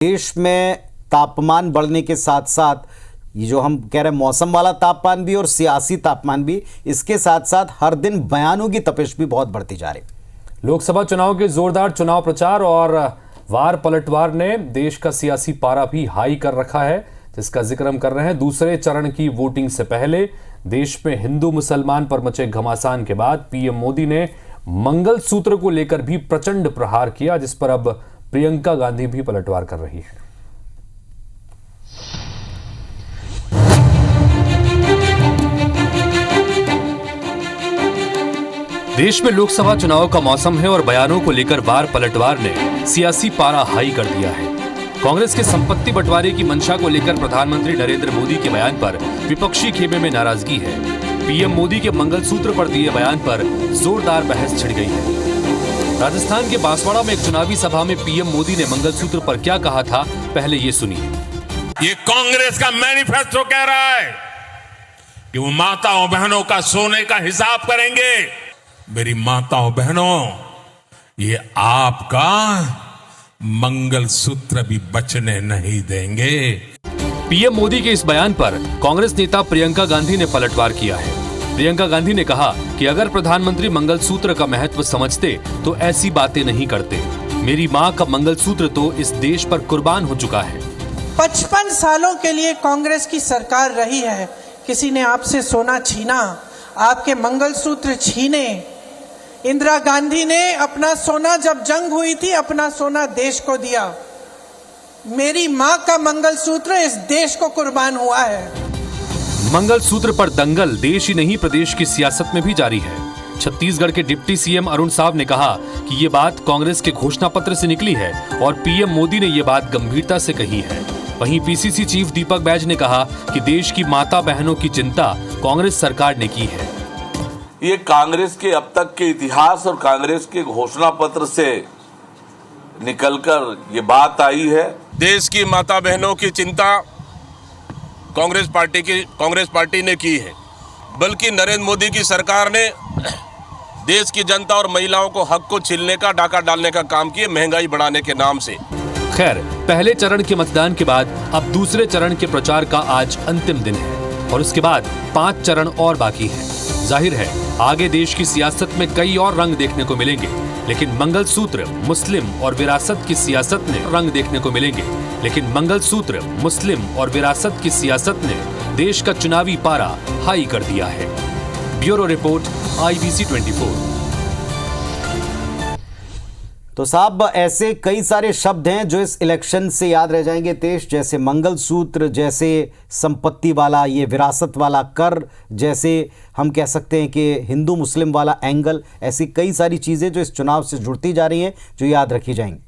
देश में तापमान बढ़ने के साथ साथ ये जो हम कह रहे हैं मौसम वाला तापमान भी और सियासी तापमान भी, इसके साथ साथ हर दिन बयानों की तपिश भी बहुत बढ़ती जा रही। लोकसभा चुनाव के जोरदार चुनाव प्रचार और वार पलटवार ने देश का सियासी पारा भी हाई कर रखा है, जिसका जिक्र हम कर रहे हैं। दूसरे चरण की वोटिंग से पहले देश में हिंदू मुसलमान पर मचे घमासान के बाद पीएम मोदी ने मंगलसूत्र को लेकर भी प्रचंड प्रहार किया, जिस पर अब प्रियंका गांधी भी पलटवार कर रही है। देश में लोकसभा चुनाव का मौसम है और बयानों को लेकर वार पलटवार ने सियासी पारा हाई कर दिया है। कांग्रेस के संपत्ति बंटवारे की मंशा को लेकर प्रधानमंत्री नरेंद्र मोदी के बयान पर विपक्षी खेमे में नाराजगी है। पीएम मोदी के मंगलसूत्र पर दिए बयान पर जोरदार बहस छिड़ गई है। राजस्थान के बांसवाड़ा में एक चुनावी सभा में पीएम मोदी ने मंगलसूत्र पर क्या कहा था, पहले ये सुनिए। ये कांग्रेस का मैनिफेस्टो कह रहा है कि वो माताओं बहनों का सोने का हिसाब करेंगे। मेरी माताओं बहनों, ये आपका मंगलसूत्र भी बचने नहीं देंगे। पीएम मोदी के इस बयान पर कांग्रेस नेता प्रियंका गांधी ने पलटवार किया है। प्रियंका गांधी ने कहा कि अगर प्रधानमंत्री मंगलसूत्र का महत्व समझते तो ऐसी बातें नहीं करते। मेरी मां का मंगलसूत्र तो इस देश पर कुर्बान हो चुका है। 55 सालों के लिए कांग्रेस की सरकार रही है। किसी ने आपसे सोना छीना, आपके मंगलसूत्र छीने। इंदिरा गांधी ने अपना सोना, जब जंग हुई थी, अपना सोना देश को दिया। मेरी मां का मंगलसूत्र इस देश को कुर्बान हुआ है। मंगलसूत्र पर दंगल देश ही नहीं प्रदेश की सियासत में भी जारी है। छत्तीसगढ़ के डिप्टी सीएम अरुण साव ने कहा कि ये बात कांग्रेस के घोषणा पत्र से निकली है और पीएम मोदी ने ये बात गंभीरता से कही है। वहीं पीसीसी चीफ दीपक बैज ने कहा कि देश की माता बहनों की चिंता कांग्रेस सरकार ने की है। ये कांग्रेस के अब तक के इतिहास और कांग्रेस के घोषणा पत्र से निकलकर ये बात आई है। देश की माता बहनों की चिंता कांग्रेस पार्टी ने की है, बल्कि नरेंद्र मोदी की सरकार ने देश की जनता और महिलाओं को हक को छीनने का, डाका डालने का काम किया, महंगाई बढ़ाने के नाम से। खैर, पहले चरण के मतदान के बाद अब दूसरे चरण के प्रचार का आज अंतिम दिन है और उसके बाद 5 चरण और बाकी हैं। जाहिर है आगे देश की सियासत में कई और रंग देखने को मिलेंगे, लेकिन मंगलसूत्र, मुस्लिम और विरासत की सियासत ने रंग देखने को मिलेंगे। लेकिन मंगलसूत्र, मुस्लिम और विरासत की सियासत ने देश का चुनावी पारा हाई कर दिया है। Bureau report, IBC 24। तो साहब, ऐसे कई सारे शब्द हैं जो इस इलेक्शन से याद रह जाएंगे देश, जैसे मंगलसूत्र, जैसे संपत्ति वाला ये विरासत वाला कर, जैसे हम कह सकते हैं कि हिंदू मुस्लिम वाला एंगल। ऐसी कई सारी चीज़ें जो इस चुनाव से जुड़ती जा रही हैं, जो याद रखी जाएंगी।